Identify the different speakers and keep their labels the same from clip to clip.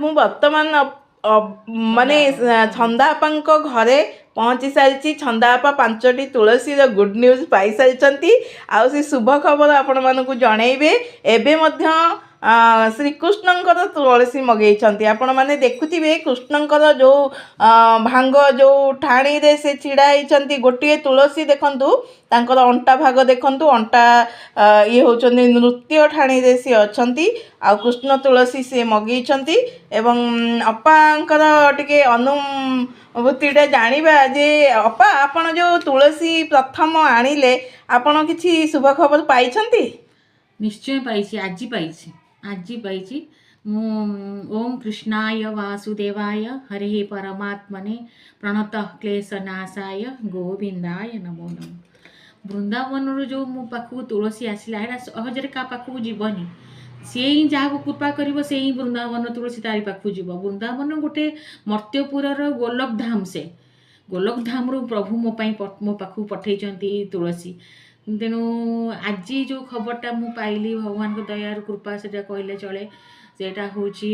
Speaker 1: ମୁଁ ବର୍ତ୍ତମାନ ମାନେ ଛନ୍ଦାବାପାଙ୍କ ଘରେ ପହଞ୍ଚି ସାରିଛି। ଛନ୍ଦାବାପା 5ଟି ତୁଳସୀର ଗୁଡ୍ ନ୍ୟୁଜ୍ ପାଇସାରିଛନ୍ତି ଆଉ ସେ ଶୁଭ ଖବର ଆପଣମାନଙ୍କୁ ଜଣେଇବେ। ଏବେ ମଧ୍ୟ ଶ୍ରୀକୃଷ୍ଣଙ୍କର ତୁଳସୀ ମଗେଇଛନ୍ତି। ଆପଣମାନେ ଦେଖୁଥିବେ କୃଷ୍ଣଙ୍କର ଯେଉଁ ଭାଙ୍ଗ ଯେଉଁ ଠାଣିରେ ସେ ଛିଡ଼ା ହେଇଛନ୍ତି, ଗୋଟିଏ ତୁଳସୀ ଦେଖନ୍ତୁ ତାଙ୍କର ଅଣ୍ଟା ଭାଗ ଦେଖନ୍ତୁ, ଅଣ୍ଟା ଇଏ ହେଉଛନ୍ତି ନୃତ୍ୟ ଠାଣିରେ ସିଏ ଅଛନ୍ତି ଆଉ କୃଷ୍ଣ ତୁଳସୀ ସିଏ ମଗେଇଛନ୍ତି। ଏବଂ ଅପାଙ୍କର ଟିକେ ଅନୁଭୂତିଟା ଜାଣିବା ଯେ ଅପା ଆପଣ ଯେଉଁ ତୁଳସୀ ପ୍ରଥମ ଆଣିଲେ ଆପଣ କିଛି ଶୁଭ ଖବର ପାଇଛନ୍ତି?
Speaker 2: ନିଶ୍ଚୟ ପାଇଛି, ଆଜି ପାଇଛି ମୁଁ। ଓಂ କୃଷ୍ଣାୟ ବାସୁଦେବାୟ ହରେ ପରମାତ୍ମନେ ପ୍ରଣତଃ କ୍ଲେଶନାଶାୟ ଗୋବିନ୍ଦାୟ ନମୋ ନମଃ। ବୃନ୍ଦାବନରୁ ଯେଉଁ ମୋ ପାଖକୁ ତୁଳସୀ ଆସିଲା, ଏଇଟା ସହଜରେ କାହା ପାଖକୁ ଯିବନି। ସିଏ ହିଁ ଯାହାକୁ କୃପା କରିବ ସେ ହିଁ ବୃନ୍ଦାବନ ତୁଳସୀ ତାରି ପାଖକୁ ଯିବ। ବୃନ୍ଦାବନ ଗୋଟେ ମର୍ତ୍ତ୍ୟପୁରର ଗୋଲକଧାମ। ସେ ଗୋଲକଧାମରୁ ପ୍ରଭୁ ମୋ ପାଖକୁ ପଠେଇଛନ୍ତି ତୁଳସୀ। ତେଣୁ ଆଜି ଯେଉଁ ଖବରଟା ମୁଁ ପାଇଲି ଭଗବାନଙ୍କ ଦୟାରୁ କୃପା ସେଟା କହିଲେ ଚଳେ। ସେଇଟା ହେଉଛି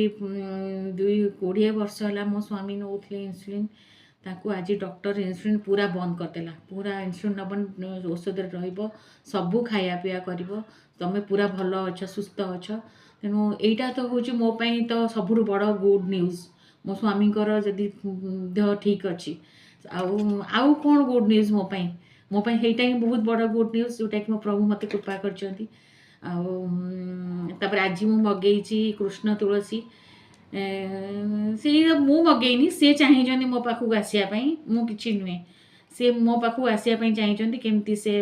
Speaker 2: 20 ବର୍ଷ ହେଲା ମୋ ସ୍ୱାମୀ ନେଉଥିଲେ ଇନ୍ସୁଲିନ୍। ତାକୁ ଆଜି ଡକ୍ଟର ଇନ୍ସୁଲିନ୍ ପୁରା ବନ୍ଦ କରିଦେଲା। ପୁରା ଇନ୍ସୁଲିନ୍ ନେବନି, ଔଷଧରେ ରହିବ, ସବୁ ଖାଇବା ପିଇବା କରିବ, ତୁମେ ପୁରା ଭଲ ଅଛ, ସୁସ୍ଥ ଅଛ। ତେଣୁ ଏଇଟା ତ ହେଉଛି ମୋ ପାଇଁ ତ ସବୁଠୁ ବଡ଼ ଗୁଡ୍ ନ୍ୟୁଜ୍। ମୋ ସ୍ୱାମୀଙ୍କର ଯଦି ଦେହ ଠିକ୍ ଅଛି, ଆଉ କ'ଣ ଗୁଡ୍ ନ୍ୟୁଜ୍ ମୋ ପାଇଁ ସେଇଟା ହିଁ ବହୁତ ବଡ଼ ଗୁଡ୍ ନ୍ୟୁଜ୍, ଯେଉଁଟାକି ମୋ ପ୍ରଭୁ ମୋତେ କୃପା କରିଛନ୍ତି। ଆଉ ତାପରେ ଆଜି ମୁଁ ମଗେଇଛି କୃଷ୍ଣ ତୁଳସୀ। ସେଇ ମୁଁ ମଗେଇନି, ସେ ଚାହିଁଛନ୍ତି ମୋ ପାଖକୁ ଆସିବା ପାଇଁ, ମୁଁ କିଛି ନୁହେଁ। ସେ ମୋ ପାଖକୁ ଆସିବା ପାଇଁ ଚାହିଁଛନ୍ତି। କେମିତି ସେ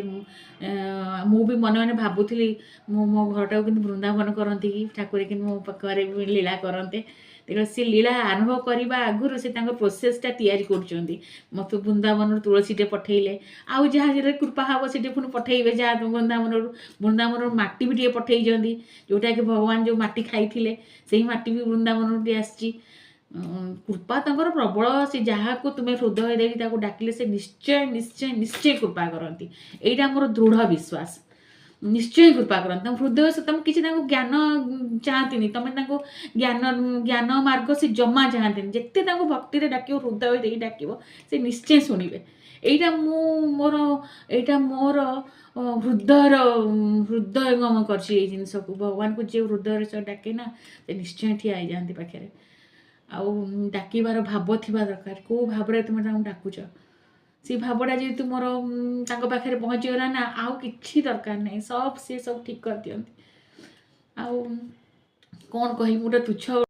Speaker 2: ମୁଁ ବି ମନେ ମନେ ଭାବୁଥିଲି ମୋ ଘରଟାକୁ କିନ୍ତୁ ବୃନ୍ଦାବନ କରନ୍ତି କି ଠାକୁର କିନ୍ତୁ ମୋ ପାଖରେ ଲୀଳା କରନ୍ତେ। ତେଣୁ ସେ ଲୀଳା ଆରମ୍ଭ କରିବା ଆଗରୁ ସେ ତାଙ୍କ ପ୍ରୋସେସ୍ଟା ତିଆରି କରୁଛନ୍ତି। ମୋତେ ବୃନ୍ଦାବନରୁ ତୁଳସୀଟେ ପଠେଇଲେ, ଆଉ ଯାହା ଯେତେ କୃପା ହେବ ସେଠି ପୁଣି ପଠେଇବେ। ଯାହା ବୃନ୍ଦାବନରୁ ମାଟି ବି ଟିକେ ପଠେଇଛନ୍ତି, ଯେଉଁଟାକି ଭଗବାନ ଯେଉଁ ମାଟି ଖାଇଥିଲେ ସେଇ ମାଟି ବି ବୃନ୍ଦାବନରୁ ଟିକେ ଆସିଛି। କୃପା ତାଙ୍କର ପ୍ରବଳ। ସେ ଯାହାକୁ ତୁମେ ହୃଦୟ ଦେଇକି ତାକୁ ଡାକିଲେ ସେ ନିଶ୍ଚୟ କୃପା କରନ୍ତି। ଏଇଟା ମୋର ଦୃଢ଼ ବିଶ୍ୱାସ। ନିଶ୍ଚୟ କୃପା କରନ୍ତି। ତାଙ୍କ ହୃଦୟ ସେ ତୁମେ କିଛି ତାଙ୍କୁ ଜ୍ଞାନ ଚାହାନ୍ତିନି, ତୁମେ ତାଙ୍କୁ ଜ୍ଞାନ ମାର୍ଗ ସେ ଜମା ଚାହାନ୍ତିନି। ଯେତେ ତାଙ୍କୁ ଭକ୍ତିରେ ଡାକିବ, ହୃଦୟ ଦେଇକି ଡାକିବ, ସେ ନିଶ୍ଚୟ ଶୁଣିବେ। ଏଇଟା ମୋର ହୃଦୟଙ୍ଗମ କରିଛି ଏଇ ଜିନିଷକୁ। ଭଗବାନଙ୍କୁ ଯିଏ ହୃଦୟରେ ସହ ଡାକେ ନା, ସେ ନିଶ୍ଚୟ ଠିଆ ହେଇଯାଆନ୍ତି ପାଖରେ। ଆଉ ଡାକିବାର ଭାବ ଥିବା ଦରକାର। କେଉଁ ଭାବରେ ତୁମେ ତାଙ୍କୁ ଡାକୁଛ, ସେ ଭାବଟା ଯେହେତୁ ମୋର ତାଙ୍କ ପାଖରେ ପହଞ୍ଚିଗଲା ନା, ଆଉ କିଛି ଦରକାର ନାହିଁ। ସେ ସବୁ ଠିକ୍ କରିଦିଅନ୍ତି। ଆଉ କ'ଣ କହିବି, ମୁଁ ଗୋଟେ ତୁଚ୍ଛ